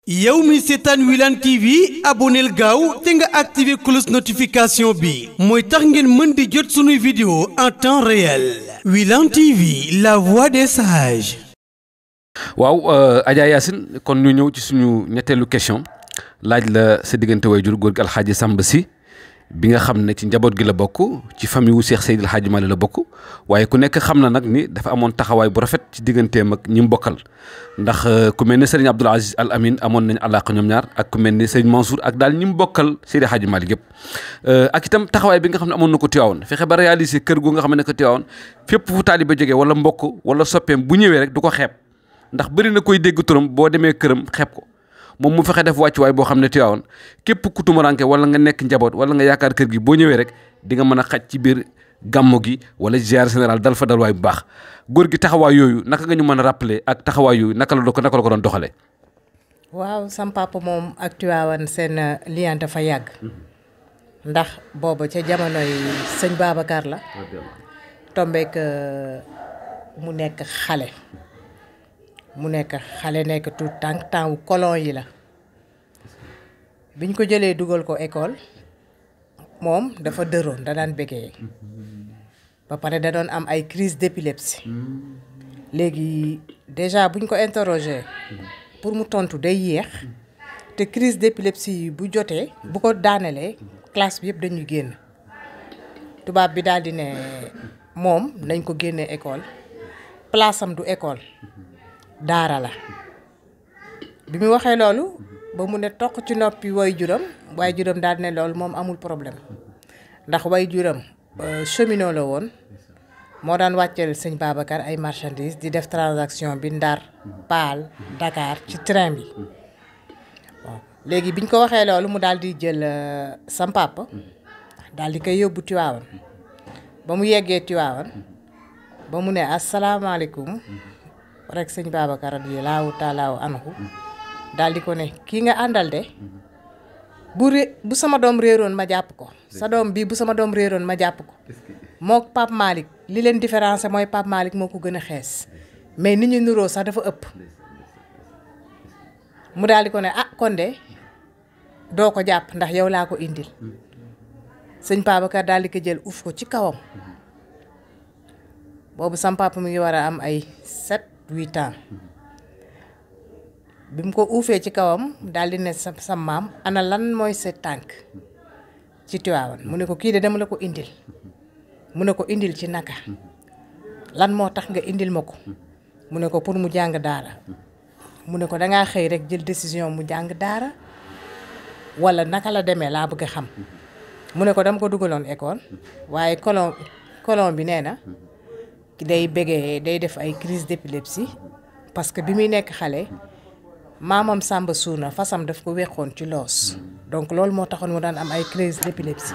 yow mi seetaan Wilane TV aboneel gaaw te nga activé cloche notification bi mooy tax ngeen mën di jot sunuy vidéo en temps réel Wilane TV la voix des sages. waaw Adja Yacine kon ñu ñëw ci suñu ñetteelu question laaj la sa diggante waajur góor gi alxaaji Samba si bi nga xam ne ci njaboot gi la bokk ci famille wu Cheikh Seydil Hadji Malick la bokk waaye ku nekk xam na nag ni dafa amoon taxawaay bu rafet ci digganteem ak ñi mu bokkal ndax ku mel ne Serigne Abdoul Aziz Al Amin amoon nañ àllaaqa ñoom ñaar ak ku mel ne Serigne Mansour ak daal ñi mu bokkal Seydil Hadji Malick yëpp ak itam taxawaay bi nga xam ne amoon na ko Tiwaawoon fexe ba réaliser kër gu nga xam ne ko Tiwaawoon fépp fu taalibe jógee wala mbokk wala soppeem bu ñëwee rek du ko xeeb ndax bëri na koy dégg turam boo demee këram xeeb ko moom mu fexe def wàccuwaay boo xam ne Tiwaawoon képp ku tumuranke wala nga nekk njaboot wala nga yaakaar kër gi boo ñëwee rek di nga mën a xaj ci biir gàmmu gi wala ziar général dal fa dalwaay bu baax góor gi taxawaay yooyu naka nga ñu mën a rappeler ak taxawaay yooyu naka la ko doon doxalee. waaw sam papa moom ak Tiwaawoon seen lien dafa yàgg ndax boobu ca jamonoy sëñ Babacar la tombeek mu nekk xale nekk tout temps wu colon yi la biñ ko jëlee dugal ko école moom dafa dëroon da daan bégee ba pare da doon am ay crise d'épilepsie léegi déjà buñ ko interroger pour mu tontu day yéex te crise d'épilepsie bu jotee bu ko daanelee classe bi yëpp dañuy génn tubaab bi daal di ne moom nañ ko génnee école place am du école daara la bi mu waxee loolu ba mu ne toq ci noppi waajuram daal ne loolu moom amul problème ndax waajuram cheminot la woon moo daan wàcceel sëñ Babacar ay marchandises di def transaction bi Ndar Paal Dakar ci train bi waaw léegi biñ ko waxee loolu mu daal di jël sam papa daal di koy yóbbu Tiwaawan ba mu yeggee Tiwaawan ba mu ne asalaamaaleykum rek sëñ Babacar radiyallaahu taalaa anhu daal di ko ne kii nga àndal de bu sama doom réeroon ma jàpp ko sa doom bii bu sama doom réeroon ma jàpp ko moo Pape Malick li leen différence mooy Pape Malick moo ko gën a xees mais nit ñu nuroo sax dafa ëpp mu daal di ko ne kon de doo ko jàpp ndax yow laa ko indil sëñ Babacar daal di ko jël uf ko ci kawam boobu sam papa mu ngi war a am ay 7-8 ans bi mu ko uufee ci kawam daal di ne sa maam ana lan mooy sa tànk ci Tiwaawan mu ne ko kii de dama la ko indil mu ne ko indil ci naka lan moo tax nga indil ma ko mu ne ko pour mu jàng daara mu ne ko dangaa xëy rek jël décision mu jàng daara wala naka la demee laa bëgg a xam mu ne ko dama ko dugaloon école waaye colon bi nee na day bégee day def ay crise d'épilepsie parce que bi muy nekk xale maamam Samba suuna fasam daf ko weqoon ci loos donc loolu moo taxoon mu daan am ay crise d'épilepsie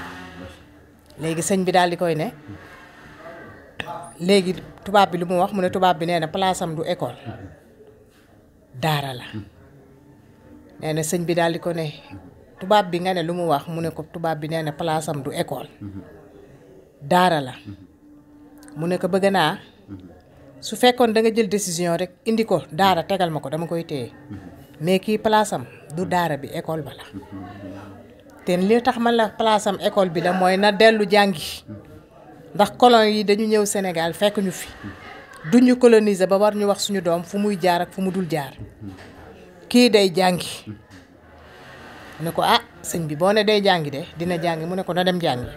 léegi sëñ bi daal di koy ne léegi tubaab bi lu mu wax mu ne tubaab bi nee na place am du école daara la nee na sëñ bi daal di ko ne tubaab bi nga ne lu mu wax mu ne ko tubaab bi nee na place am du école daara la mu ne ko bëgg naa su fekkoon da nga jël décision rek indi ko daara tegal ma ko dama koy téye mais kii place am du daara bi école ba la te li tax man la place am école bi la mooy na dellu jàngi ndax colon yi dañu ñëw Sénégal fekk ñu fi duñu coloniser ba war ñu wax suñu doom fu muy jaar ak fu mu dul jaar kii day jàngi ne ko sëñ bi boo ne day jàngi de dina jàngi mu ne ko na dem jàngi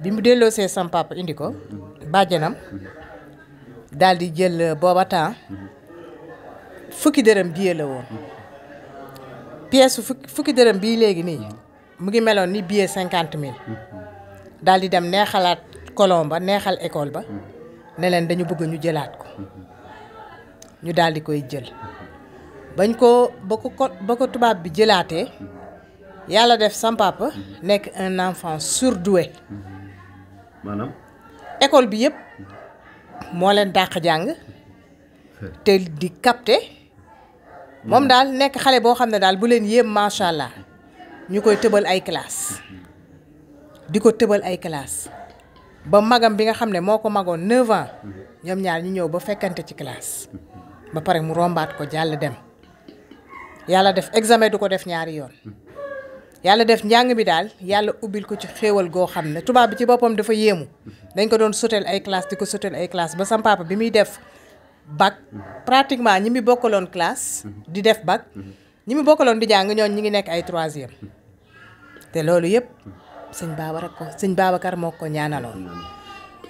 bi mu delloosee sam papa indi ko bàjjanam daal di jël booba temps fukki dërëm billet la woon pièce fukki dërëm bii léegi nii mu ngi meloon ni billet 50 000 daal di dem neexalaat colon ba neexal école ba ne leen dañu bëgg ñu jëlaat ko ñu daal di koy jël bañ ko ba ko tubaab bi jëlaatee yàlla def sam papa nekk un enfant surdoué maanaam école bi yëpp moo leen dàq jàng te di capter moom daal nekk xale boo xam ne daal bu leen yéem macha allah ñu koy tëbal ay classe di ko tëbal ay classe ba magam bi nga xam ne moo ko magoon 9 ans ñoom ñaar ñu ñëw ba fekkante ci classe ba pare mu rombaat ko jàll dem yàlla def examen du ko def ñaari yoon yàlla def njàng bi daal yàlla ubbil ko ci xéewal goo xam ne tubaab bi ci boppam dafa yéemu dañ ko doon sotel ay classe di ko sotel ay classe ba sam papa bi muy def bac pratiquement ñi mi bokkaloon classe di def bac ñi mi bokkaloon di jàng ñooñ ñi ngi nekk ay 3e te loolu yëpp sëñ Babacar moo ko ñaanaloon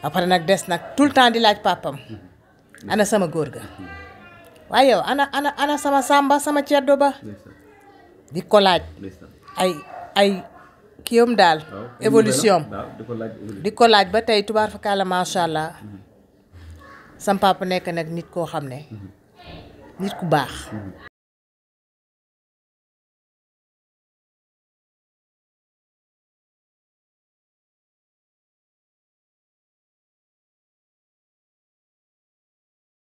après nag des nag tout le temps di laaj papam ana sama góor ga waaye yow ana sama samba sama ceddo ba di ko laaj ay kiyom daal évolution di ko laaj ba tey tubaar fakala macha allah sam papa nekk nag nit koo xam ne nit ku baax